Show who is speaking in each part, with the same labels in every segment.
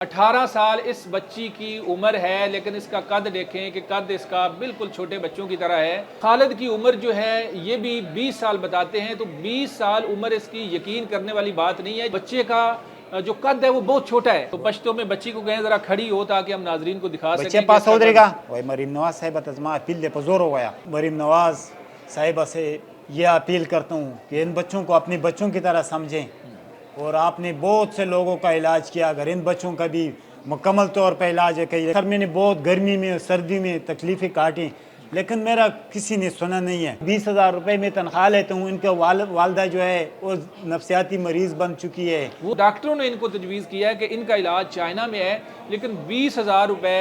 Speaker 1: 18 साल इस बच्ची की उम्र है, लेकिन इसका कद देखें कि कद इसका बिल्कुल छोटे बच्चों की तरह है। खालिद की उम्र जो है ये भी 20 साल बताते हैं, तो 20 साल उम्र इसकी यकीन करने वाली बात नहीं है। बच्चे का जो कद है वो बहुत छोटा है। तो पश्तो में बच्ची को कहें ज़रा खड़ी हो ताकि हम नाजरीन को दिखा सकें।
Speaker 2: बच्चे पास हो देगा वही मरीम नवाज साहिबा तजमा अपील दे पजोर हो गया। मरीम नवाज साहिबा से ये अपील करता हूँ कि इन बच्चों को अपने बच्चों की तरह समझें, और आपने बहुत से लोगों का इलाज किया, अगर इन बच्चों का भी मुकम्मल तौर पर इलाज है। कहीं सर मैंने बहुत गर्मी में सर्दी में तकलीफ़ें काटी, लेकिन मेरा किसी ने सुना नहीं है। 20,000 रुपये में तनख्वाह लेता हूँ। इनका वालदा जो है वो नफ्सियाती मरीज़ बन चुकी है।
Speaker 1: वो डॉक्टरों ने इनको तजवीज़ किया है कि इनका इलाज चाइना में है, लेकिन 20,000 रुपये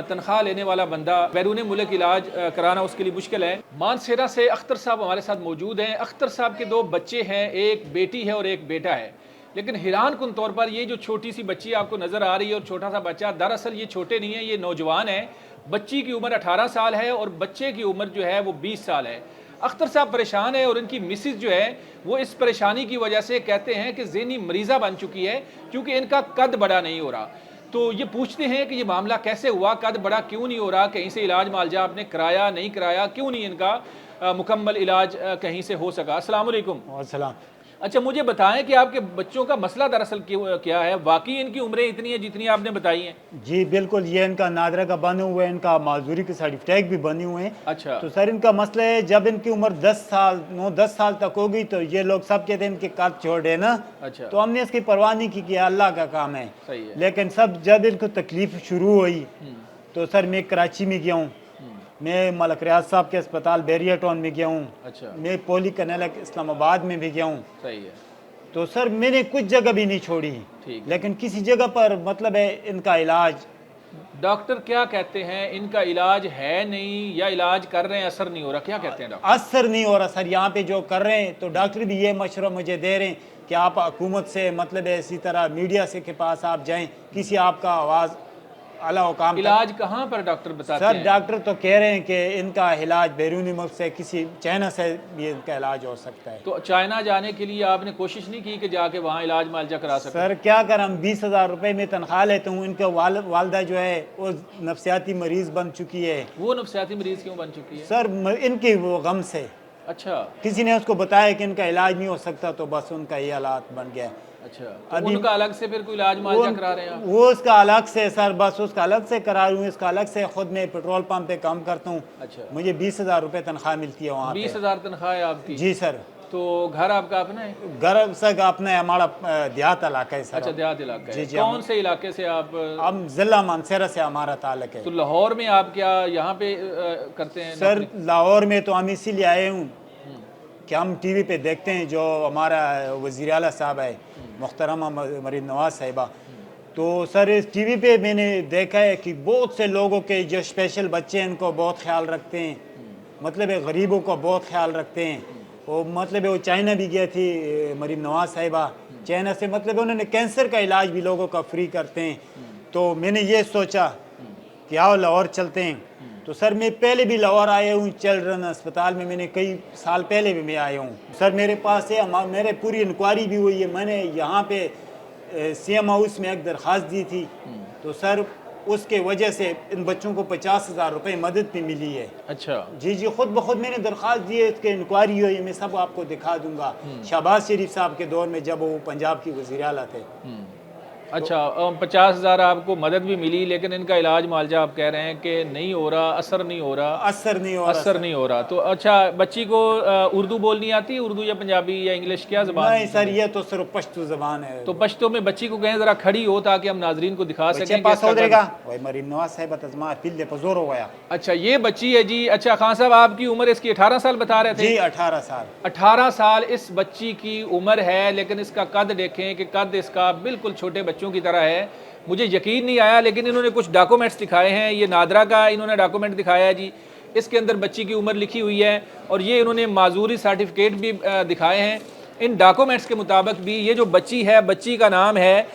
Speaker 1: तनख्वाह लेने वाला बंदा बैरून मुल्क इलाज कराना उसके लिए मुश्किल है। मानसेरा से अख्तर साहब हमारे साथ मौजूद हैं। अख्तर साहब के 2 बच्चे हैं, एक बेटी है और एक बेटा है। लेकिन हैरान कुन तौर पर ये जो छोटी सी बच्ची आपको नज़र आ रही है और छोटा सा बच्चा, दरअसल ये छोटे नहीं है, ये नौजवान है। बच्ची की उम्र 18 साल है और बच्चे की उम्र जो है वो 20 साल है। अख्तर साहब परेशान है और इनकी मिसिस जो है वो इस परेशानी की वजह से कहते हैं कि ज़हनी मरीज़ा बन चुकी है, क्योंकि इनका कद बड़ा नहीं हो रहा। तो ये पूछते हैं कि ये मामला कैसे हुआ, कद बड़ा क्यों नहीं हो रहा, कहीं से इलाज मालजा आपने कराया नहीं कराया, क्यों नहीं इनका मुकम्मल इलाज कहीं से हो सका। अस्सलाम वालेकुम।
Speaker 2: वालेकुम।
Speaker 1: अच्छा, मुझे बताएं कि आपके बच्चों का मसला दरअसल क्या है, वाकई इनकी उम्रें इतनी हैं जितनी आपने बताई हैं?
Speaker 2: जी बिल्कुल, ये इनका नादरा का बने हुए हैं, इनका माजूरी के सर्टिफिकेट भी बने हुए हैं।
Speaker 1: अच्छा।
Speaker 2: तो सर इनका मसला है, जब इनकी उम्र 10 साल 9-10 साल तक होगी तो ये लोग सब कहते हैं इनके कद छोड़ दे ना।
Speaker 1: अच्छा।
Speaker 2: तो हमने इसकी परवाह नहीं की कि अल्लाह का काम है।
Speaker 1: सही है।
Speaker 2: लेकिन सब जब इनको तकलीफ शुरू हुई तो सर मैं कराची में गया हूँ, मैं मलक रियाज साहब के अस्पताल बैरिया टाउन में गया हूँ,
Speaker 1: अच्छा।
Speaker 2: मैं पोली कनेला इस्लामाबाद में भी गया हूँ।
Speaker 1: सही है।
Speaker 2: तो सर मैंने कुछ जगह भी नहीं छोड़ी,
Speaker 1: ठीक है।
Speaker 2: लेकिन किसी जगह पर मतलब है इनका इलाज।
Speaker 1: डॉक्टर क्या कहते हैं, इनका इलाज है नहीं या इलाज कर रहे हैं असर नहीं हो रहा, क्या कहते हैं डॉक्टर?
Speaker 2: असर नहीं हो रहा सर, यहाँ पे जो कर रहे हैं। तो डॉक्टर भी ये मशवरा मुझे दे रहे हैं कि आप हुकूमत से मतलब है इसी तरह मीडिया से के पास आप जाएं, किसी आपका आवाज़ अला काम।
Speaker 1: इलाज कहाँ पर डॉक्टर बताते
Speaker 2: सर
Speaker 1: हैं?
Speaker 2: डॉक्टर तो कह रहे हैं कि इनका इलाज बैरूनी मुल्क से किसी चाइना से भी इनका इलाज हो सकता है।
Speaker 1: तो चाइना जाने के लिए आपने कोशिश नहीं की कि जाके वहाँ इलाज मालजा करा सकें?
Speaker 2: सर क्या कर, हम 20,000 रुपये में तनख्वाह लेते हूँ। इनका वालदा जो है वो नफ्सियाती मरीज़ बन चुकी है।
Speaker 1: वो नफ्सियाती मरीज़ क्यों बन चुकी है?
Speaker 2: सर इनकी वो गम से,
Speaker 1: अच्छा।
Speaker 2: किसी ने उसको बताया कि इनका इलाज नहीं हो सकता, तो बस उनका ये हालात बन गया।
Speaker 1: अच्छा, तो उनका अलग से फिर कोई इलाज मालजा करा रहे हैं आप?
Speaker 2: वो उसका अलग से सर, बस उसका अलग से करा रही हूँ। इसका अलग से खुद मैं पेट्रोल पंप पे काम करता हूँ।
Speaker 1: अच्छा।
Speaker 2: मुझे 20,000 रुपये तनख्वाह मिलती है वहाँ पे।
Speaker 1: 20,000 तनख्वाह है आपकी?
Speaker 2: जी सर।
Speaker 1: तो घर आपका अपना है?
Speaker 2: घर सर अपना है, हमारा देहात इलाका है सर।
Speaker 1: अच्छा, देहात इलाका है।
Speaker 2: जी,
Speaker 1: कौन से इलाके से आप?
Speaker 2: हम जिला मानसेरा से हमारा ताल्लुक है।
Speaker 1: तो लाहौर में आप क्या यहाँ पे करते हैं
Speaker 2: सर
Speaker 1: नौकरी?
Speaker 2: लाहौर में तो हम इसीलिए आए हूँ कि हम टीवी पे देखते हैं जो हमारा वज़ीर आला साहब है मुहतरमा मरीम नवाज साहिबा। तो सर इस टीवी पे मैंने देखा है कि बहुत से लोगों के जो स्पेशल बच्चे हैं इनको बहुत ख्याल रखते हैं, मतलब है गरीबों का बहुत ख्याल रखते हैं। वो मतलब है वो चाइना भी गई थी मरीम नवाज साहिबा, चाइना से मतलब उन्होंने कैंसर का इलाज भी लोगों का फ्री करते हैं। तो मैंने ये सोचा कि आओ लाहौर चलते हैं। तो सर मैं पहले भी लाहौर आया हूँ, चिल्ड्रन अस्पताल में मैंने कई साल पहले भी मैं आया हूँ। सर मेरे पास है, मेरे पूरी इंक्वायरी भी हुई है। मैंने यहाँ पे CM हाउस में एक दरख्वास्त दी थी, तो सर उसके वजह से इन बच्चों को 50,000 रुपये मदद भी मिली है।
Speaker 1: अच्छा।
Speaker 2: जी जी, खुद ब खुद मैंने दरख्वास्त दी है, इसकी इंक्वायरी हुई है, मैं सब आपको दिखा दूंगा। शहबाज शरीफ साहब के दौर में जब वो पंजाब की वज़ीर आला थे।
Speaker 1: अच्छा, 50,000 आपको मदद भी मिली, लेकिन इनका इलाज मालजा आप कह रहे हैं कि नहीं हो रहा, असर नहीं हो रहा।
Speaker 2: असर नहीं हो रहा।
Speaker 1: असर नहीं हो रहा। तो अच्छा, बच्ची को उर्दू बोलनी आती है, उर्दू या पंजाबी या इंग्लिश, क्या ज़बान?
Speaker 2: नहीं सर, ये तो सिर्फ पश्तो ज़बान है।
Speaker 1: तो पश्तो में बच्ची को कहें ज़रा खड़ी हो ताकि हम नाजरीन को दिखा सकें।
Speaker 2: पास हो देगा वही मरीम नवाज साहिबा तजमा अपील दे पजोर हो गया।
Speaker 1: अच्छा, ये बच्ची है जी। अच्छा खान साहब, आपकी उम्र इसकी 18 साल बता रहे थे?
Speaker 2: जी 18 साल।
Speaker 1: 18 साल इस बच्ची की उम्र है, लेकिन इसका कद देखें कि कद इसका बिल्कुल छोटे बच्चों की तरह है। मुझे यकीन नहीं आया, लेकिन इन्होंने कुछ डॉक्यूमेंट्स दिखाए हैं। ये नादरा का इन्होंने डॉक्यूमेंट दिखाया है जी, इसके अंदर बच्ची की उम्र लिखी हुई है, और ये इन्होंने माजूरी सर्टिफिकेट भी दिखाए हैं। इन डॉक्यूमेंट्स के मुताबिक भी ये जो बच्ची है, बच्ची का नाम है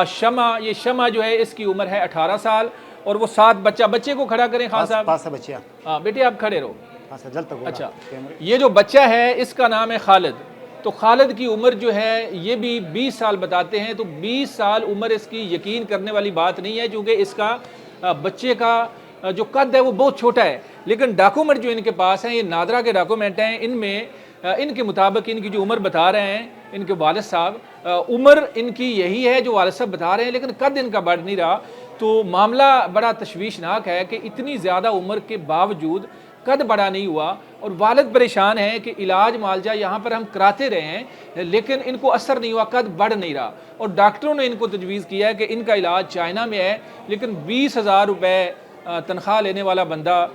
Speaker 1: शमा। ये शमा जो है इसकी उम्र है 18 साल, और वो 7 बच्चे को खड़ा करें खान साहब।
Speaker 2: पास बच्चिया।
Speaker 1: हाँ बेटे आप खड़े रहो।
Speaker 2: अच्छा,
Speaker 1: ये जो बच्चा है इसका नाम है खालिद। تو خالد کی عمر جو ہے یہ بھی 20 سال بتاتے ہیں، تو 20 سال عمر اس کی یقین کرنے والی بات نہیں ہے، چونکہ اس کا بچے کا جو قد ہے وہ بہت چھوٹا ہے، لیکن ڈاکومنٹ جو ان کے پاس ہیں یہ نادرا کے ڈاکومنٹ ہیں، ان میں ان کے مطابق ان کی جو عمر بتا رہے ہیں ان کے والد صاحب، عمر ان کی یہی ہے جو والد صاحب بتا رہے ہیں، لیکن قد ان کا بڑھ نہیں رہا۔ تو معاملہ بڑا تشویشناک ہے کہ اتنی زیادہ عمر کے باوجود قد بڑا نہیں ہوا، اور والد پریشان ہیں کہ علاج معالجہ یہاں پر ہم کراتے رہے ہیں لیکن ان کو اثر نہیں ہوا، قد بڑھ نہیں رہا، اور ڈاکٹروں نے ان کو تجویز کیا ہے کہ ان کا علاج چائنا میں ہے، لیکن 20,000 روپے تنخواہ لینے والا بندہ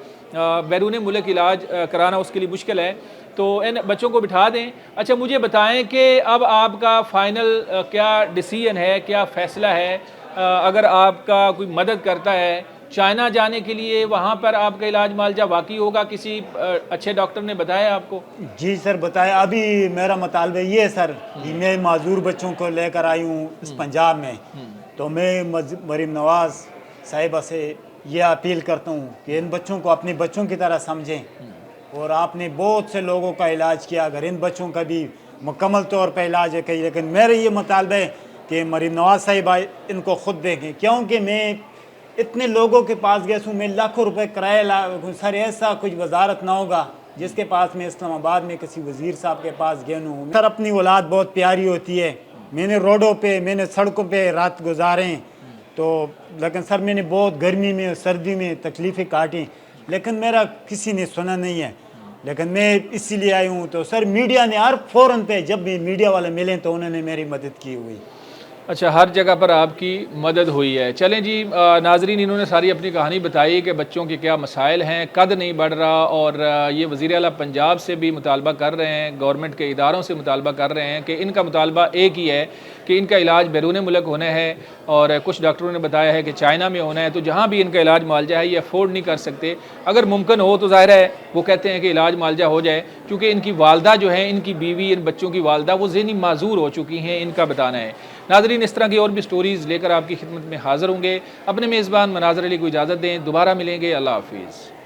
Speaker 1: بیرون ملک علاج کرانا اس کے لیے مشکل ہے، تو ان بچوں کو بٹھا دیں۔ اچھا مجھے بتائیں کہ اب آپ کا فائنل کیا ڈیسیژن ہے، کیا فیصلہ ہے؟ اگر آپ کا کوئی مدد کرتا ہے چائنا جانے کے لیے، وہاں پر آپ کا علاج معالجہ واقعی ہوگا، کسی اچھے ڈاکٹر نے بتایا آپ کو؟
Speaker 2: جی سر بتایا، ابھی میرا مطالبہ یہ ہے سر کہ میں معذور بچوں کو لے کر آئی ہوں اس پنجاب میں، تو میں مریم نواز صاحبہ سے یہ اپیل کرتا ہوں کہ ان بچوں کو اپنے بچوں کی طرح سمجھیں، اور آپ نے بہت سے لوگوں کا علاج کیا، اگر ان بچوں کا بھی مکمل طور پہ علاج ہے کہیں، لیکن میرا یہ مطالبہ ہے کہ مریم نواز صاحبہ ان کو خود دیکھیں، کیونکہ میں اتنے لوگوں کے پاس گیا ہوں، میں لاکھوں روپے کرایہ سر، ایسا کچھ وزارت نہ ہوگا جس کے پاس میں اسلام آباد میں کسی وزیر صاحب کے پاس گیا ہوں۔ سر اپنی اولاد بہت پیاری ہوتی ہے، میں نے روڈوں پہ، میں نے سڑکوں پہ رات گزارے ہیں، تو لیکن سر میں نے بہت گرمی میں سردی میں تکلیفیں کاٹیں، لیکن میرا کسی نے سنا نہیں ہے، لیکن میں اسی لیے آئی ہوں۔ تو سر میڈیا نے ہر فوراً پہ جب بھی میڈیا والے ملیں تو انہوں نے میری مدد کی ہوئی۔
Speaker 1: اچھا، ہر جگہ پر آپ کی مدد ہوئی ہے۔ چلیں جی ناظرین، انہوں نے ساری اپنی کہانی بتائی کہ بچوں کے کیا مسائل ہیں، قد نہیں بڑھ رہا، اور یہ وزیر اعلیٰ پنجاب سے بھی مطالبہ کر رہے ہیں، گورنمنٹ کے اداروں سے مطالبہ کر رہے ہیں کہ ان کا مطالبہ ایک ہی ہے کہ ان کا علاج بیرون ملک ہونا ہے، اور کچھ ڈاکٹروں نے بتایا ہے کہ چائنا میں ہونا ہے، تو جہاں بھی ان کا علاج معالجہ ہے یہ افورڈ نہیں کر سکتے، اگر ممکن ہو تو ظاہر ہے وہ کہتے ہیں کہ علاج معالجہ ہو جائے، کیونکہ ان کی والدہ جو ہیں، ان کی بیوی، ان بچوں کی والدہ وہ ذہنی معذور ہو چکی ہیں، ان کا بتانا ہے۔ ناظرین، اس طرح کی اور بھی سٹوریز لے کر آپ کی خدمت میں حاضر ہوں گے۔ اپنے میزبان مناظر علی کو اجازت دیں، دوبارہ ملیں گے، اللہ حافظ۔